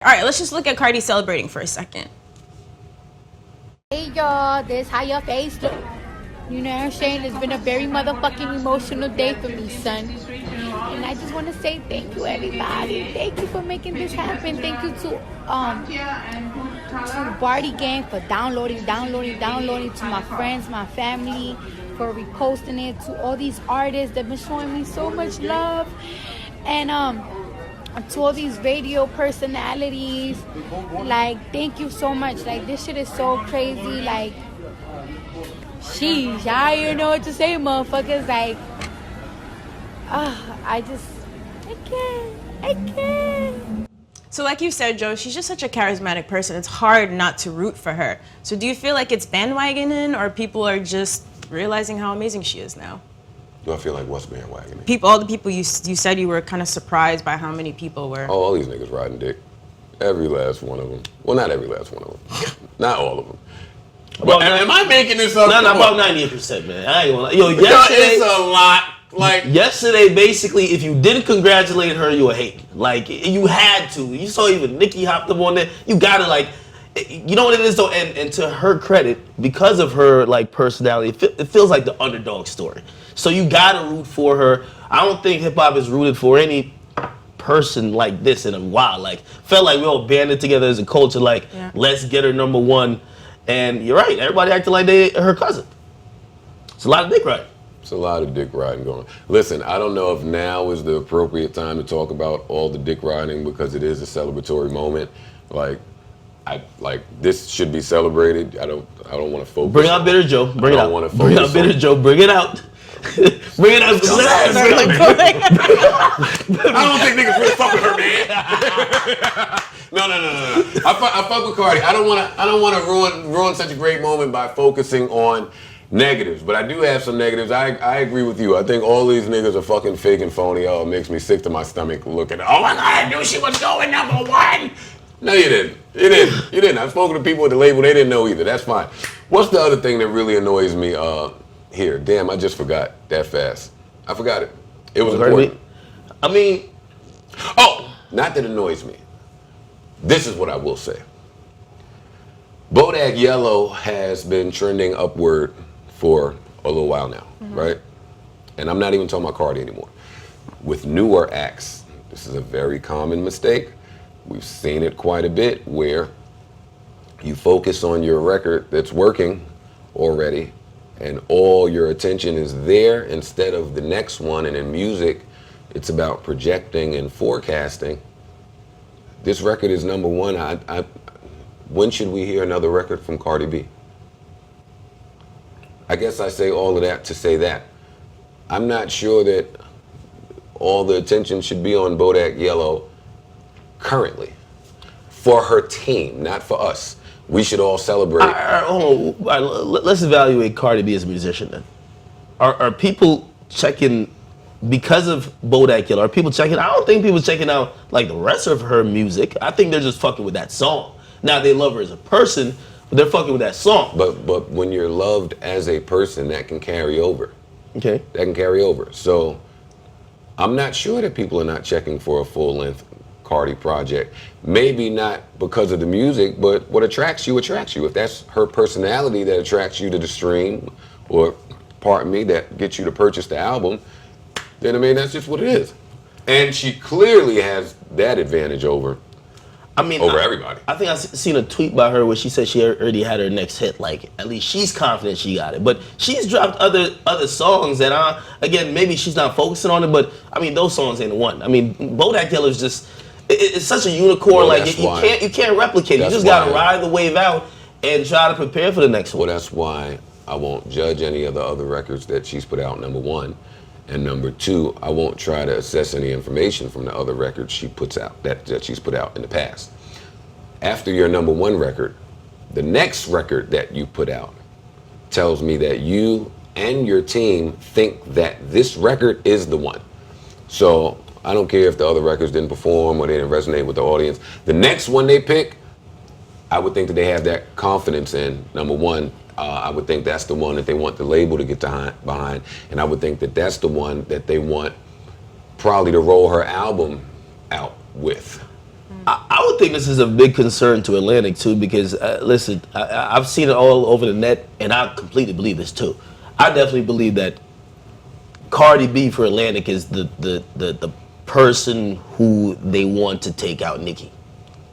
All right, let's just look at Cardi celebrating for a second. Hey y'all, this how your face look. You know what I'm saying? It's been a very motherfucking emotional day for me, son. And I just want to say thank you, everybody. Thank you for making this happen. Thank you to Barty Gang for downloading. To my friends, my family, for reposting it. To all these artists that have been showing me so much love. And to all these radio personalities, like, thank you so much. Like, this shit is so crazy. Like, sheesh, I don't even know what to say, motherfuckers. Like, I can't. So like you said, Joe, she's just such a charismatic person. It's hard not to root for her. So do you feel like it's bandwagoning, or people are just realizing how amazing she is now? Do I feel like what's bandwagoning? All the people you said you were kind of surprised by how many people were. Oh, all these niggas riding dick. Every last one of them. Well, not every last one of them. Not all of them. But am I making this up? No, about 98%, man. I ain't gonna lie. Yo, yesterday, it's a lot. Like, yesterday, basically, if you didn't congratulate her, you were hating. Like, you had to. You saw even Nicki hopped up on there. You gotta, like, you know what it is though, and to her credit, because of her like personality, it feels like the underdog story. So you gotta root for her. I don't think hip hop is rooted for any person like this in a while. Like, felt like we all banded together as a culture. Like, let's get her number one. And you're right. Everybody acted like they her cousin. It's a lot of dick riding. It's a lot of dick riding going on. Listen, I don't know if now is the appropriate time to talk about all the dick riding because it is a celebratory moment. This should be celebrated. I don't want to focus. Bring out Bitter Joe. Bring it out. Bring out Bitter Joe. Bring it out. Bring it out. I don't think niggas really fuck with her, man. No. I fuck with Cardi. I don't want to ruin such a great moment by focusing on negatives, but I do have some negatives. I agree with you. I think all these niggas are fucking fake and phony. Oh, it makes me sick to my stomach looking. Oh my God, I knew she was going number one. No, you didn't. You didn't. I've spoken to people at the label. They didn't know either. That's fine. What's the other thing that really annoys me here? Damn, I just forgot that fast. I forgot it. It was important. Not that annoys me. This is what I will say. Bodak Yellow has been trending upward for a little while now, right? And I'm not even talking about Cardi anymore. With newer acts, this is a very common mistake. We've seen it quite a bit where you focus on your record that's working already and all your attention is there instead of the next one. And in music, it's about projecting and forecasting. This record is number one. When should we hear another record from Cardi B? I guess I say all of that to say that. I'm not sure that all the attention should be on Bodak Yellow currently. For her team, not for us. We should all celebrate. Let's evaluate Cardi B as a musician then. Are people checking, because of Bodak Yellow, are people checking? I don't think people checking out like the rest of her music. I think they're just fucking with that song. Now they love her as a person, but they're fucking with that song. But when you're loved as a person, that can carry over. Okay. That can carry over. So I'm not sure that people are not checking for a full-length Cardi project. Maybe not because of the music, but what attracts you attracts you. If that's her personality that attracts you to the stream, or pardon me, that gets you to purchase the album, then I mean that's just what it is. And she clearly has that advantage over everybody. I think I seen a tweet by her where she said she already had her next hit. Like, at least she's confident she got it. But she's dropped other songs that again, maybe she's not focusing on it, but I mean those songs ain't the one. I mean, Bodak Yellow is just it's such a unicorn. Well, like you can't replicate it. You just gotta ride the wave out and try to prepare for the next one. Well, that's why I won't judge any of the other records that she's put out, number one. And number two, I won't try to assess any information from the other records she puts out, that she's put out in the past. After your number one record, the next record that you put out tells me that you and your team think that this record is the one. So I don't care if the other records didn't perform or they didn't resonate with the audience. The next one they pick, I would think that they have that confidence in, number one. I would think that's the one that they want the label to get behind. And I would think that that's the one that they want probably to roll her album out with. I would think this is a big concern to Atlantic too, because listen, I've seen it all over the net, and I completely believe this too. I definitely believe that Cardi B for Atlantic is the person who they want to take out Nicki,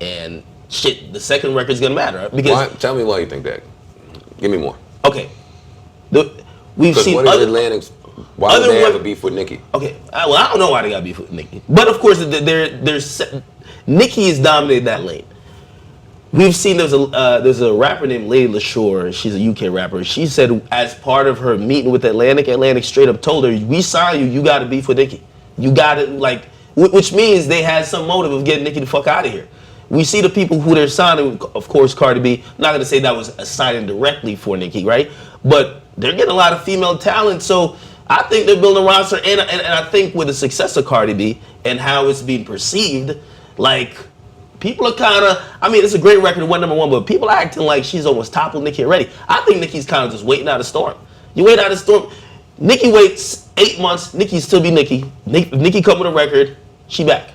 and shit, the second record's gonna matter because. Tell me why you think that. Give me more. Okay, we've seen what is Atlantic's. Why do they have a beef with Nicki? Okay, well, I don't know why they got beef with Nicki, but of course, Nicki has dominated that lane. We've seen there's a rapper named Lady LaShore. She's a UK rapper. She said as part of her meeting with Atlantic straight up told her, "We signed you. You got to beef with Nicki. You got to which means they had some motive of getting Nicki the fuck out of here." We see the people who they're signing, of course, Cardi B. I'm not gonna say that was a signing directly for Nicki, right? But they're getting a lot of female talent, so I think they're building a roster, and I think with the success of Cardi B and how it's being perceived, like people are kind of. I mean, it's a great record, it went number one, but people are acting like she's almost toppled Nicki already. I think Nicki's kind of just waiting out a storm. You wait out a storm. Nicki waits 8 months. Nicki still be Nicki. Nicki come with a record. She back.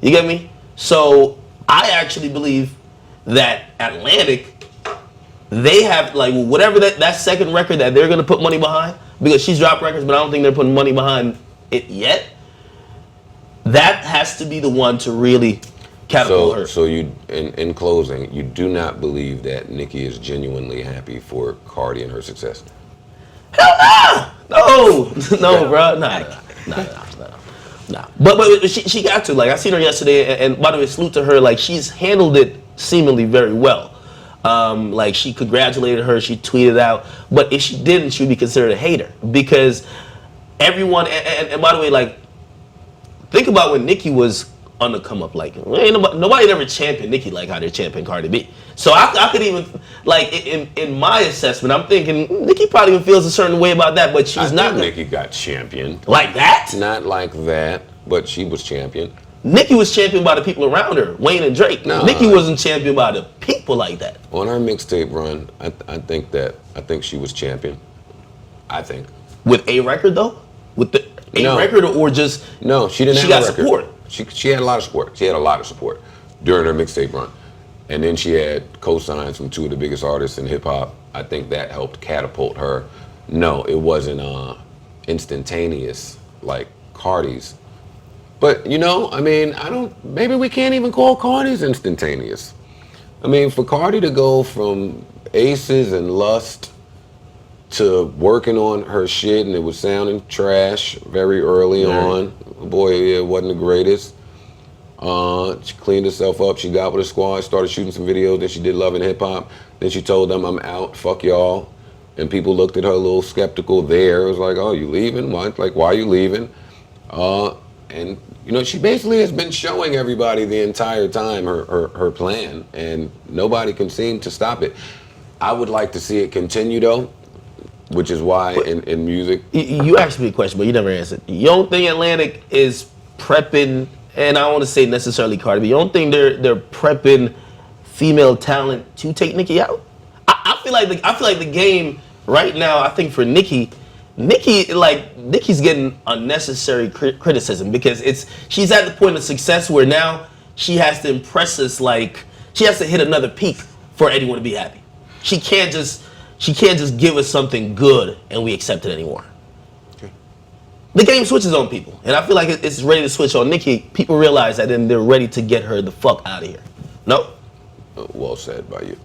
You get me? So I actually believe that Atlantic, they have like whatever that second record that they're gonna put money behind, because she's dropped records, but I don't think they're putting money behind it yet. That has to be the one to really catapult her. So you, in closing, you do not believe that Nicki is genuinely happy for Cardi and her success? Hell no, bro, nah. But she got to, like, I seen her yesterday, and by the way, salute to her, like, she's handled it seemingly very well. Like, she congratulated her, she tweeted out, but if she didn't, she would be considered a hater, because everyone, and by the way, like, think about when Nicki was on the come up, like, ain't nobody ever championed Nicki like how they're championing Cardi B. So I could even, like, in my assessment, I'm thinking Nicki probably even feels a certain way about that, but she's not. Nicki got championed. Like that? Not like that, but she was championed. Nicki was championed by the people around her, Wayne and Drake. No, Nicki wasn't championed by the people like that. On her mixtape run, I think she was championed. I think. With a record though? With the record or just? No, she didn't have a record. She got support. She had a lot of support. She had a lot of support during her mixtape run. And then she had co-signs from two of the biggest artists in hip hop. I think that helped catapult her. No, it wasn't instantaneous like Cardi's. But I mean, maybe we can't even call Cardi's instantaneous. I mean, for Cardi to go from Aces and Lust to working on her shit, and it was sounding trash very early on. Boy, it wasn't the greatest. She cleaned herself up. She got with a squad, started shooting some videos. Then she did Love and Hip Hop. Then she told them, "I'm out. Fuck y'all." And people looked at her a little skeptical there. It was like, "Oh, you leaving? Why? Like, why are you leaving?" And she basically has been showing everybody the entire time her plan, and nobody can seem to stop it. I would like to see it continue though, which is why in music. You asked me a question, but you never answered. You don't think Atlantic is prepping? And I don't want to say necessarily Cardi B. You don't think they're prepping female talent to take Nicki out? I feel like the game right now. I think for Nicki's getting unnecessary criticism, because she's at the point of success where now she has to impress us. Like, she has to hit another peak for anyone to be happy. She can't just give us something good and we accept it anymore. The game switches on people, and I feel like it's ready to switch on Nicki. People realize that, and they're ready to get her the fuck out of here. No? Well said by you.